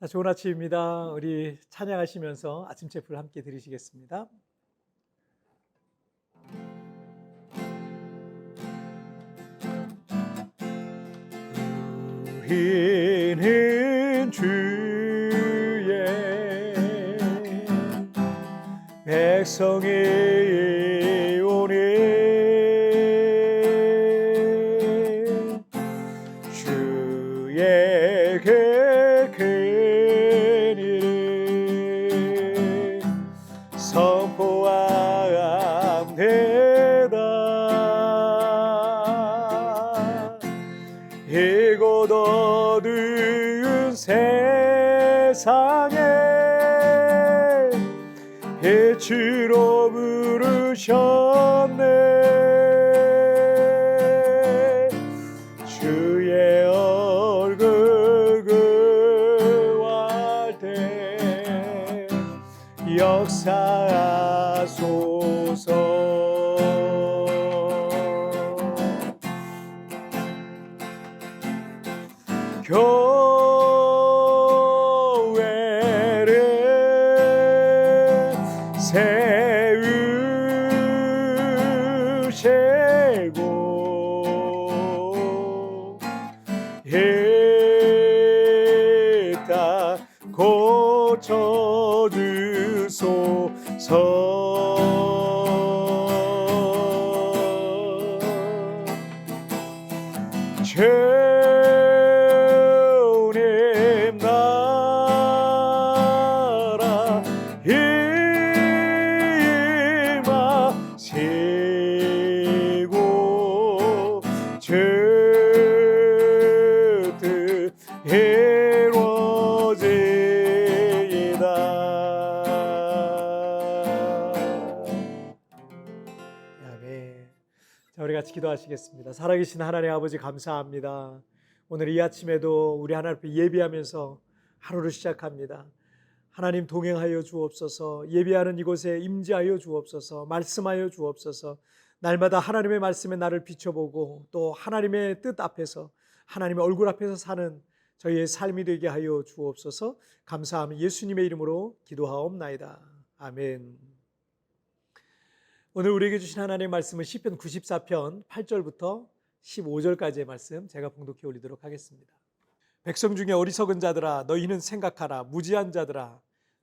좋은 아침입니다. 우리 찬양하시면서 아침 제풀 함께 드리시겠습니다. 우리는 주의 백성이오니 주의 그 일을 선포합니다. 이곳 어두운 세상에 빛으로 부르셨네. 주의 얼굴 구할 때 역사하소서. 교회를 세우시고 이 땅 고쳐주소서. 주님 나라 임하시고 주 뜻 이루어지이다. 아멘. 자, 우리 같이 기도하시겠습니다. 살아계신 하나님 아버지, 감사합니다. 오늘 이 아침에도 우리 하나님 앞에 예배하면서 하루를 시작합니다. 하나님 동행하여 주옵소서. 예배하는 이곳에 임재하여 주옵소서. 말씀하여 주옵소서. 날마다 하나님의 말씀에 나를 비춰보고 또 하나님의 뜻 앞에서, 하나님의 얼굴 앞에서 사는 저희의 삶이 되게 하여 주옵소서. 감사하며 예수님의 이름으로 기도하옵나이다. 아멘. 오늘 우리에게 주신 하나님의 말씀은 시편 94편 8절부터 15절까지의 말씀 제가 봉독해 올리도록 하겠습니다. 백성 중에 어리석은 자들아, 너희는 생각하라. 무지한 자들아,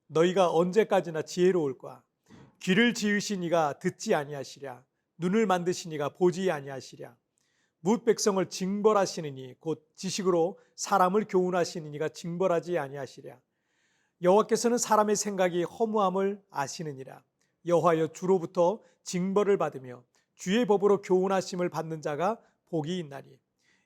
너희가 언제까지나 지혜로울까? 귀를 지으신 이가 듣지 아니하시랴. 눈을 만드신 이가 보지 아니하시랴. 뭇 백성을 징벌하시느니 곧 지식으로 사람을 교훈하시는 이가 징벌하지 아니하시랴. 여호와께서는 사람의 생각이 허무함을 아시느니라. 여호와여, 주로부터 징벌을 받으며 주의 법으로 교훈하심을 받는 자가 복이 있나니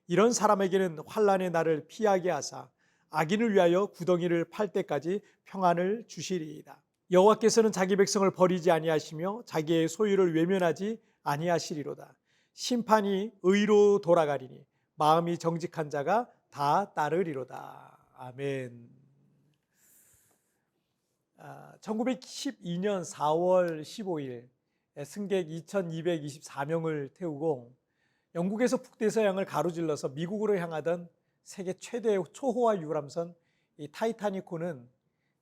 이런 사람에게는 환난의 날을 피하게 하사 악인을 위하여 구덩이를 팔 때까지 평안을 주시리이다. 여호와께서는 자기 백성을 버리지 아니하시며 자기의 소유를 외면하지 아니하시리로다. 심판이 의로 돌아가리니 마음이 정직한 자가 다 따르리로다. 아멘. 1912년 4월 15일 승객 2224명을 태우고 영국에서 북대서양을 가로질러서 미국으로 향하던 세계 최대의 초호화 유람선 이 타이타닉호는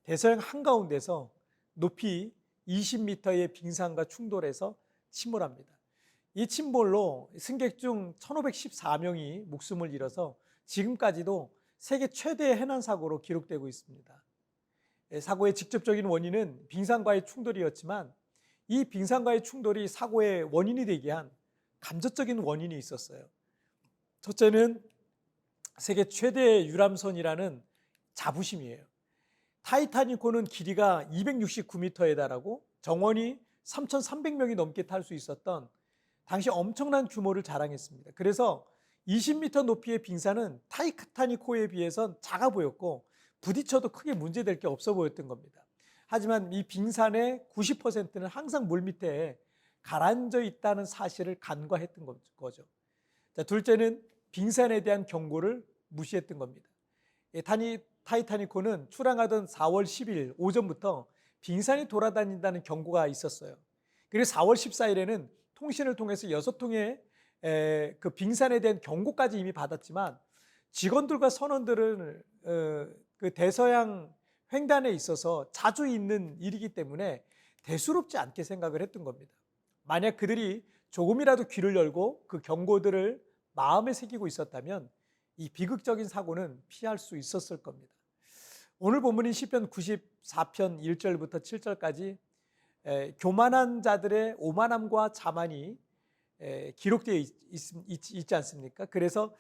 대서양 한가운데서 높이 20m의 빙산과 충돌해서 침몰합니다. 이 침몰로 승객 중 1514명이 목숨을 잃어서 지금까지도 세계 최대의 해난 사고로 기록되고 있습니다. 사고의 직접적인 원인은 빙산과의 충돌이었지만 이 빙산과의 충돌이 사고의 원인이 되게 한 간접적인 원인이 있었어요. 첫째는 세계 최대의 유람선이라는 자부심이에요. 타이타닉호는 길이가 269m에 달하고 정원이 3,300명이 넘게 탈 수 있었던 당시 엄청난 규모를 자랑했습니다. 그래서 20m 높이의 빙산은 타이타닉호에 비해선 작아 보였고 부딪혀도 크게 문제될 게 없어 보였던 겁니다. 하지만 이 빙산의 90%는 항상 물 밑에 가라앉아 있다는 사실을 간과했던 거죠. 자, 둘째는 빙산에 대한 경고를 무시했던 겁니다. 타이타닉호는 출항하던 4월 10일 오전부터 빙산이 돌아다닌다는 경고가 있었어요. 그리고 4월 14일에는 통신을 통해서 6통의 그 빙산에 대한 경고까지 이미 받았지만 직원들과 선원들은 그 대서양 횡단에 있어서 자주 있는 일이기 때문에 대수롭지 않게 생각을 했던 겁니다. 만약 그들이 조금이라도 귀를 열고 그 경고들을 마음에 새기고 있었다면 이 비극적인 사고는 피할 수 있었을 겁니다. 오늘 본문인 시편 94편 1절부터 7절까지 교만한 자들의 오만함과 자만이 기록되어 있지 않습니까? 그래서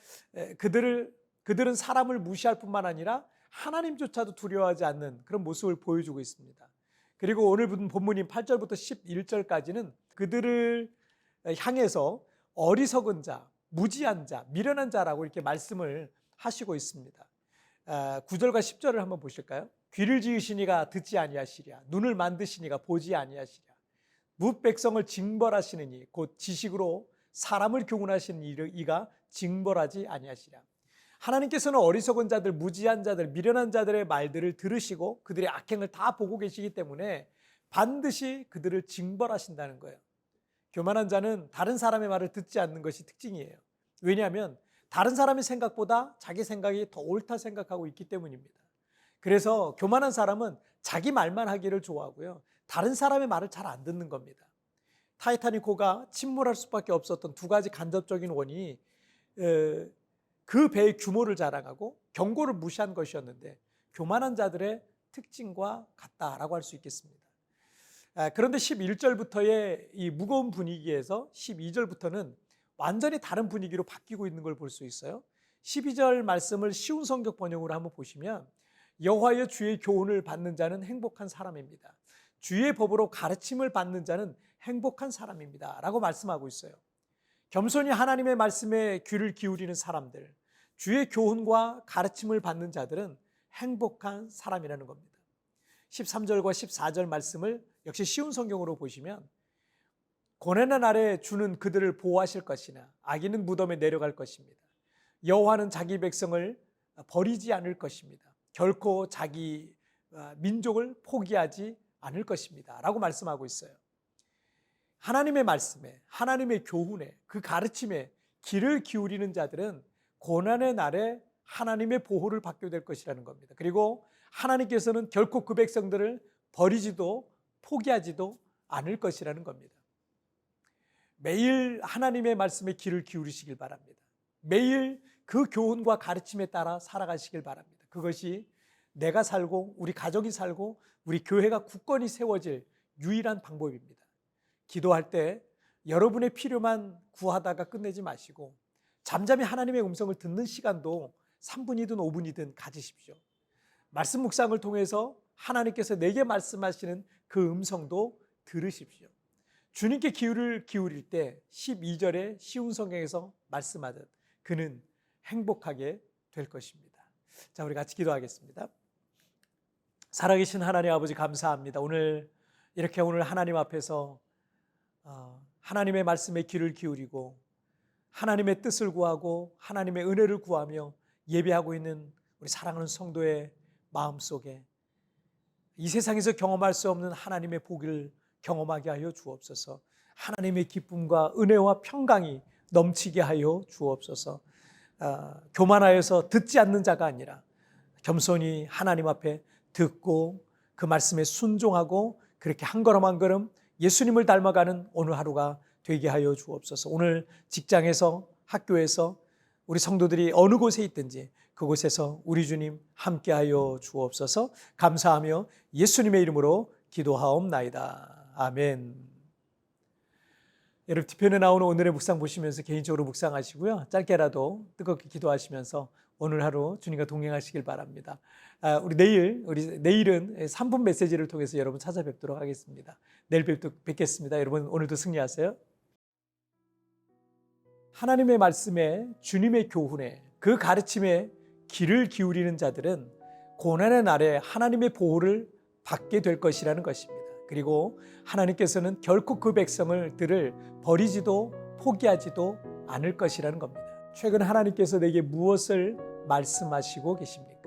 그들은 사람을 무시할 뿐만 아니라 하나님조차도 두려워하지 않는 그런 모습을 보여주고 있습니다. 그리고 오늘 본문인 8절부터 11절까지는 그들을 향해서 어리석은 자, 무지한 자, 미련한 자라고 이렇게 말씀을 하시고 있습니다. 9절과 10절을 한번 보실까요? 귀를 지으시니가 듣지 아니하시랴, 눈을 만드시니가 보지 아니하시랴, 뭇 백성을 징벌하시느니 곧 지식으로 사람을 교훈하시는 이가 징벌하지 아니하시랴. 하나님께서는 어리석은 자들, 무지한 자들, 미련한 자들의 말들을 들으시고 그들의 악행을 다 보고 계시기 때문에 반드시 그들을 징벌하신다는 거예요. 교만한 자는 다른 사람의 말을 듣지 않는 것이 특징이에요. 왜냐하면 다른 사람의 생각보다 자기 생각이 더 옳다 생각하고 있기 때문입니다. 그래서 교만한 사람은 자기 말만 하기를 좋아하고요, 다른 사람의 말을 잘 안 듣는 겁니다. 타이타닉호가 침몰할 수밖에 없었던 두 가지 간접적인 원인이 그 배의 규모를 자랑하고 경고를 무시한 것이었는데 교만한 자들의 특징과 같다라고 할 수 있겠습니다. 그런데 11절부터의 이 무거운 분위기에서 12절부터는 완전히 다른 분위기로 바뀌고 있는 걸 볼 수 있어요. 12절 말씀을 쉬운 성격 번역으로 한번 보시면 여호와의 주의 교훈을 받는 자는 행복한 사람입니다. 주의 법으로 가르침을 받는 자는 행복한 사람입니다 라고 말씀하고 있어요. 겸손히 하나님의 말씀에 귀를 기울이는 사람들, 주의 교훈과 가르침을 받는 자들은 행복한 사람이라는 겁니다. 13절과 14절 말씀을 역시 쉬운 성경으로 보시면 고난의 날에 주는 그들을 보호하실 것이나 악인은 무덤에 내려갈 것입니다. 여호와는 자기 백성을 버리지 않을 것입니다. 결코 자기 민족을 포기하지 않을 것입니다 라고 말씀하고 있어요. 하나님의 말씀에, 하나님의 교훈에, 그 가르침에 귀를 기울이는 자들은 고난의 날에 하나님의 보호를 받게 될 것이라는 겁니다. 그리고 하나님께서는 결코 그 백성들을 버리지도 포기하지도 않을 것이라는 겁니다. 매일 하나님의 말씀에 귀를 기울이시길 바랍니다. 매일 그 교훈과 가르침에 따라 살아가시길 바랍니다. 그것이 내가 살고 우리 가족이 살고 우리 교회가 굳건히 세워질 유일한 방법입니다. 기도할 때 여러분의 필요만 구하다가 끝내지 마시고 잠잠히 하나님의 음성을 듣는 시간도 3분이든 5분이든 가지십시오. 말씀 묵상을 통해서 하나님께서 내게 말씀하시는 그 음성도 들으십시오. 주님께 귀를 기울일 때 12절의 쉬운 성경에서 말씀하듯 그는 행복하게 될 것입니다. 자, 우리 같이 기도하겠습니다. 살아계신 하나님 아버지 감사합니다. 오늘 하나님 앞에서 하나님의 말씀에 귀를 기울이고 하나님의 뜻을 구하고 하나님의 은혜를 구하며 예배하고 있는 우리 사랑하는 성도의 마음속에 이 세상에서 경험할 수 없는 하나님의 복을 경험하게 하여 주옵소서. 하나님의 기쁨과 은혜와 평강이 넘치게 하여 주옵소서. 교만하여서 듣지 않는 자가 아니라 겸손히 하나님 앞에 듣고 그 말씀에 순종하고 그렇게 한 걸음 한 걸음 예수님을 닮아가는 오늘 하루가 되게 하여 주옵소서. 오늘 직장에서 학교에서 우리 성도들이 어느 곳에 있든지 그곳에서 우리 주님 함께하여 주옵소서. 감사하며 예수님의 이름으로 기도하옵나이다. 아멘. 여러분 뒤편에 나오는 오늘의 묵상 보시면서 개인적으로 묵상하시고요. 짧게라도 뜨겁게 기도하시면서 오늘 하루 주님과 동행하시길 바랍니다. 우리 내일은 3분 메시지를 통해서 여러분 찾아뵙도록 하겠습니다. 내일 뵙겠습니다. 여러분 오늘도 승리하세요. 하나님의 말씀에, 주님의 교훈에, 그 가르침에 귀를 기울이는 자들은 고난의 날에 하나님의 보호를 받게 될 것이라는 것입니다. 그리고 하나님께서는 결코 그 백성들을 버리지도 포기하지도 않을 것이라는 겁니다. 최근 하나님께서 내게 무엇을 말씀하시고 계십니까?